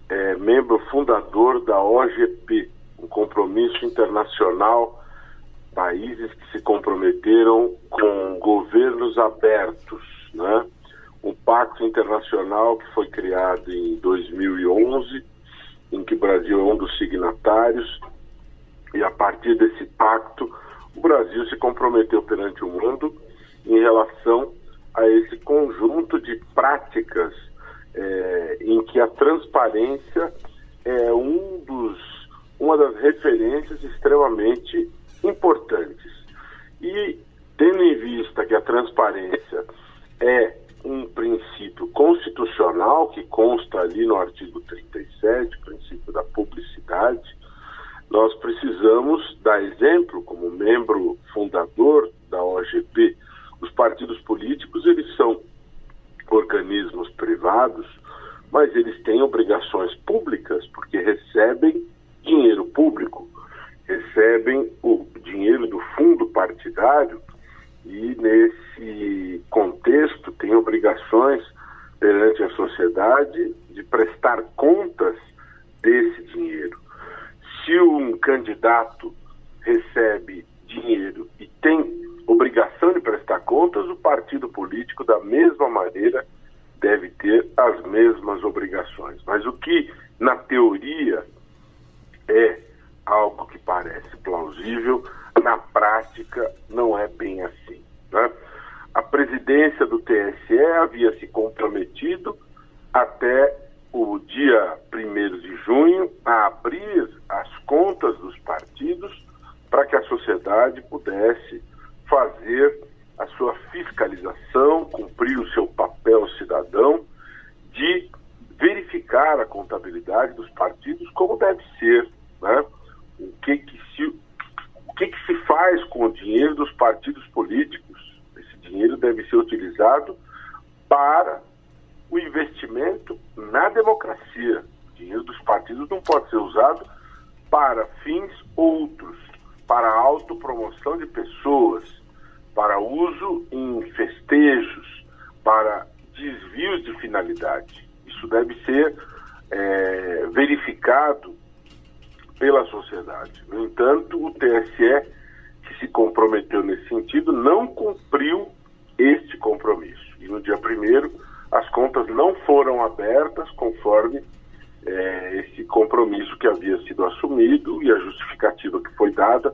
é membro fundador da OGP, um compromisso internacional, países que se comprometeram com governos abertos, né? Um pacto internacional que foi criado em 2011, em que o Brasil é um dos signatários, e a partir desse pacto o Brasil se comprometeu perante o mundo em relação a esse conjunto de práticas em que a transparência é uma das referências extremamente importantes. E, tendo em vista que a transparência é um princípio constitucional que consta ali no artigo 37, o princípio da publicidade, nós precisamos dar exemplo como membro fundador da OGP. Os partidos políticos, eles são organismos privados, mas eles têm obrigações públicas porque recebem dinheiro público, recebem o dinheiro do fundo partidário e, nesse contexto, têm obrigações perante a sociedade de prestar contas desse dinheiro. Se um candidato recebe dinheiro e tem obrigação de prestar contas, o partido político, da mesma maneira, deve ter as mesmas obrigações. Mas o que, na teoria, é algo que parece plausível, na prática não é bem assim, né? A presidência do TSE havia se comprometido até o dia 1º de junho a abrir as contas dos partidos para que a sociedade pudesse fazer a sua fiscalização, cumprir o seu papel cidadão de verificar a contabilidade dos partidos como deve ser, né? O que se faz com o dinheiro dos partidos políticos? Esse dinheiro deve ser utilizado para o investimento na democracia. O dinheiro dos partidos não pode ser usado para fins outros, para a autopromoção de pessoas, para uso em festejos, para desvios de finalidade. Isso deve ser verificado pela sociedade. No entanto, o TSE, que se comprometeu nesse sentido, não cumpriu este compromisso. E no dia 1º, as contas não foram abertas conforme esse compromisso que havia sido assumido, e a justificativa que foi dada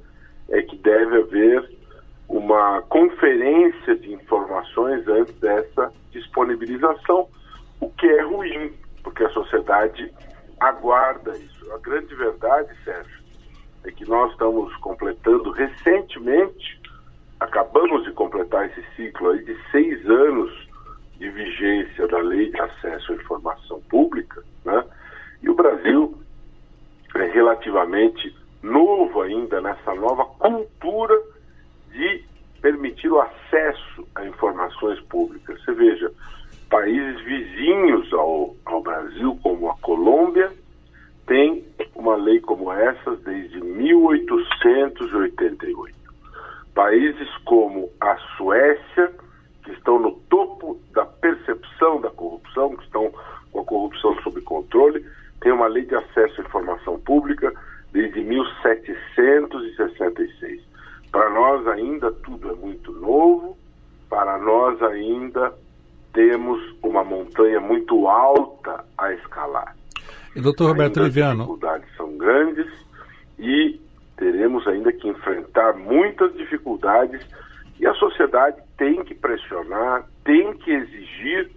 é que deve haver uma conferência de informações antes dessa disponibilização, o que é ruim, porque a sociedade aguarda isso. A grande verdade, Sérgio, é que nós estamos completando recentemente, acabamos de completar esse ciclo aí de 6 anos de vigência da Lei de Acesso à Informação Pública, né? E o Brasil é relativamente novo ainda nessa nova cultura de permitir o acesso a informações públicas. Você veja, países vizinhos ao Brasil, como a Colômbia, tem uma lei como essa desde 1888. Países como a Suécia, que estão no topo da percepção da corrupção, que estão com a corrupção sob controle, tem uma lei de acesso à informação pública desde 1766. Para nós ainda tudo é muito novo, para nós ainda temos uma montanha muito alta a escalar. E doutor Roberto Liviano, as dificuldades são grandes e teremos ainda que enfrentar muitas dificuldades, e a sociedade tem que pressionar, tem que exigir,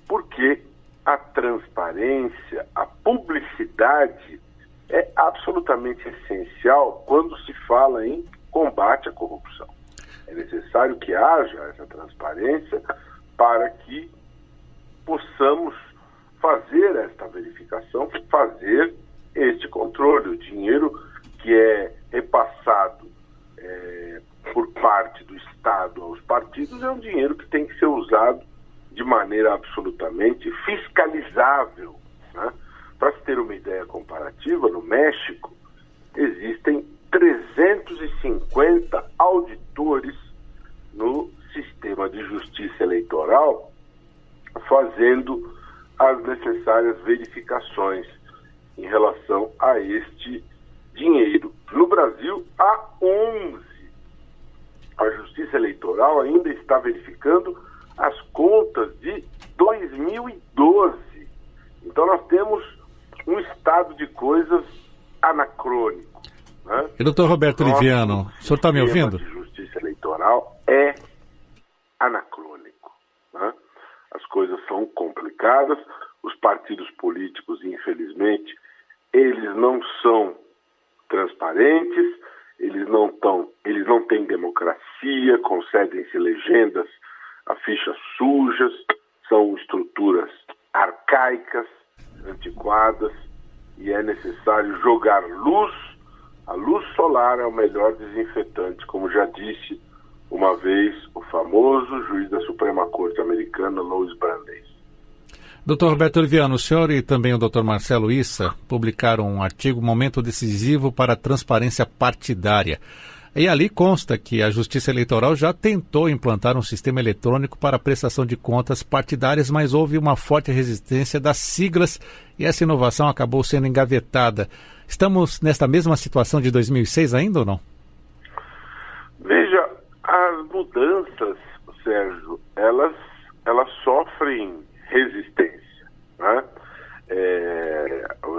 porque a transparência, a publicidade é absolutamente essencial quando se fala em combate à corrupção. É necessário que haja essa transparência para que possamos fazer esta verificação, fazer este controle. O dinheiro que é repassado por parte do Estado aos partidos é um dinheiro que tem que ser usado de maneira absolutamente fiscalizável, né? Para se ter uma ideia comparativa, no México existem 350 auditores no sistema de justiça eleitoral fazendo as necessárias verificações. em relação a este dinheiro. No Brasil, há 11. A Justiça Eleitoral ainda está verificando as contas de 2012. Então nós temos um estado de coisas anacrônico, né? E doutor Roberto Liviano, o senhor está me ouvindo? O sistema de justiça eleitoral é anacrônico, né? As coisas são complicadas, os partidos políticos, infelizmente, eles não são transparentes, eles não têm democracia, concedem-se legendas a fichas sujas, são estruturas arcaicas, antiquadas, e é necessário jogar luz. A luz solar é o melhor desinfetante, como já disse uma vez o famoso juiz da Suprema Corte americana, Louis Brandeis. Doutor Roberto Liviano, o senhor e também o doutor Marcelo Issa publicaram um artigo Momento Decisivo para a Transparência Partidária. E ali consta que a Justiça Eleitoral já tentou implantar um sistema eletrônico para a prestação de contas partidárias, mas houve uma forte resistência das siglas e essa inovação acabou sendo engavetada. Estamos nesta mesma situação de 2006 ainda ou não? Veja, as mudanças, Sérgio, elas sofrem resistência, né?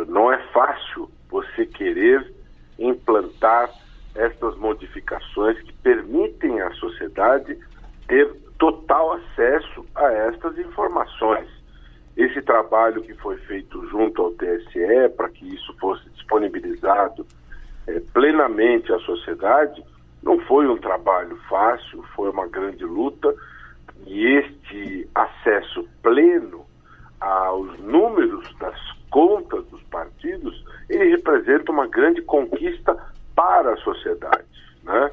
Não é fácil você querer implantar estas modificações que permitem à sociedade ter total acesso a estas informações. Esse trabalho que foi feito junto ao TSE para que isso fosse disponibilizado plenamente à sociedade não foi um trabalho fácil, foi uma grande luta, e este acesso pleno aos números das contas dos partidos, ele representa uma grande conquista para a sociedade, né?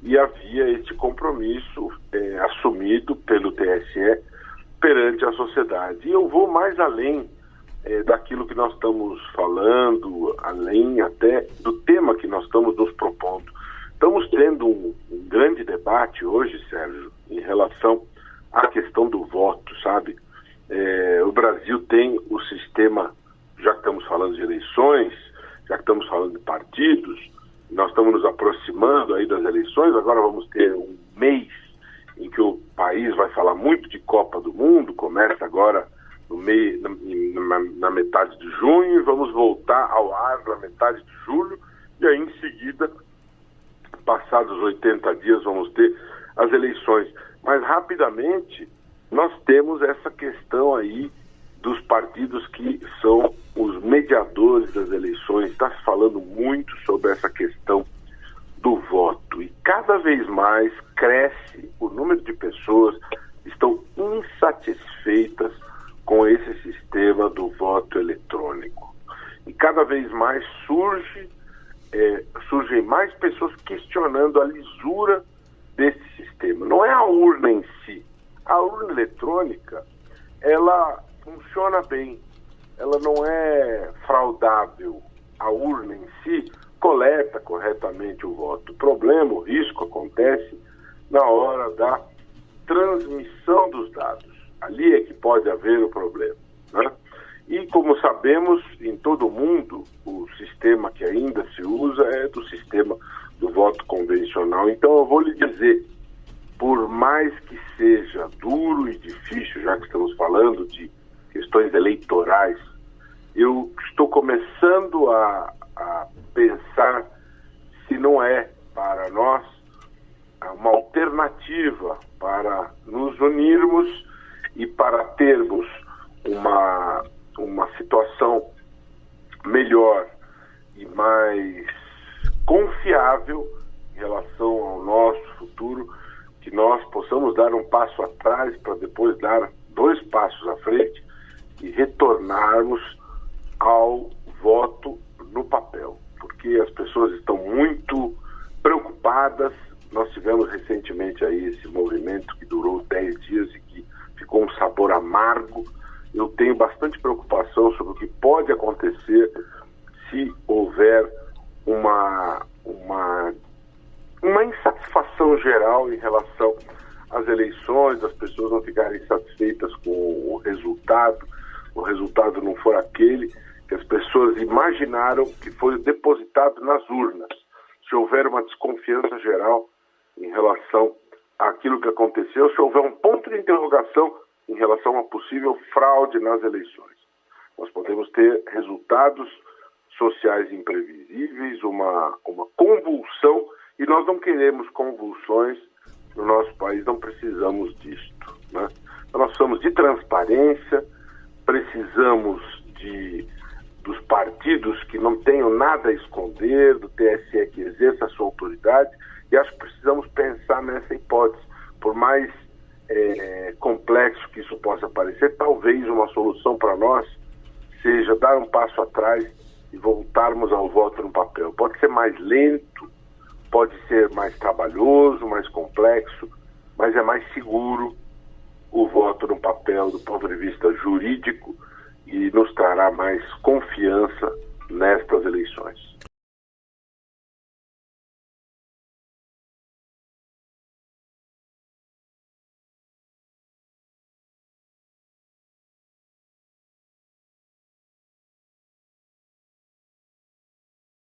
E havia este compromisso assumido pelo TSE perante a sociedade. E eu vou mais além daquilo que nós estamos falando, além até do tema que nós estamos nos propondo. Estamos tendo um grande debate hoje, Sérgio, em relação à questão do voto, sabe? O Brasil tem o sistema, já que estamos falando de eleições, já que estamos falando de partidos, nós estamos nos aproximando aí das eleições, agora vamos ter um mês em que o país vai falar muito de Copa do Mundo, começa agora na metade de junho, e vamos voltar ao ar na metade de julho, e aí em seguida, passados 80 dias, vamos ter as eleições. Mas rapidamente, nós temos essa questão aí dos partidos que são os mediadores das eleições. Está se falando muito sobre essa questão do voto, e cada vez mais cresce o número de pessoas que estão insatisfeitas com esse sistema do voto eletrônico. E cada vez mais surgem mais pessoas questionando a lisura desse sistema. Não é a urna em si. A urna eletrônica, ela funciona bem. Ela não é fraudável. A urna em si coleta corretamente o voto. O problema, o risco acontece na hora da transmissão dos dados. Ali é que pode haver o problema, né? E como sabemos, em todo o mundo, o sistema que ainda se usa é do sistema do voto convencional. Então eu vou lhe dizer, por mais que seja duro e difícil, já que estamos falando de questões eleitorais, eu estou começando a pensar se não é para nós uma alternativa para nos unirmos e para termos uma situação melhor e mais confiável em relação ao nosso futuro, que nós possamos dar um passo atrás para depois dar 2 passos à frente e retornarmos ao voto no papel, porque as pessoas estão muito preocupadas. Nós tivemos recentemente aí esse movimento que durou 10 dias e que ficou um sabor amargo. Eu tenho bastante preocupação sobre o que pode acontecer se houver uma insatisfação geral em relação às eleições, as pessoas não ficarem satisfeitas com o resultado não for aquele que as pessoas imaginaram que foi depositado nas urnas. Se houver uma desconfiança geral em relação àquilo que aconteceu, se houver um ponto de interrogação em relação a uma possível fraude nas eleições. Nós podemos ter resultados sociais imprevisíveis, uma convulsão, e nós não queremos convulsões no nosso país, não precisamos disto, né? Então nós precisamos de transparência, precisamos dos partidos que não tenham nada a esconder, do TSE que exerça a sua autoridade, e acho que precisamos pensar nessa hipótese. Por mais complexo que isso possa parecer, talvez uma solução para nós seja dar um passo atrás e voltarmos ao voto no papel. Pode ser mais lento, pode ser mais trabalhoso, mais complexo, mas é mais seguro o voto no papel do ponto de vista jurídico e nos trará mais confiança nessa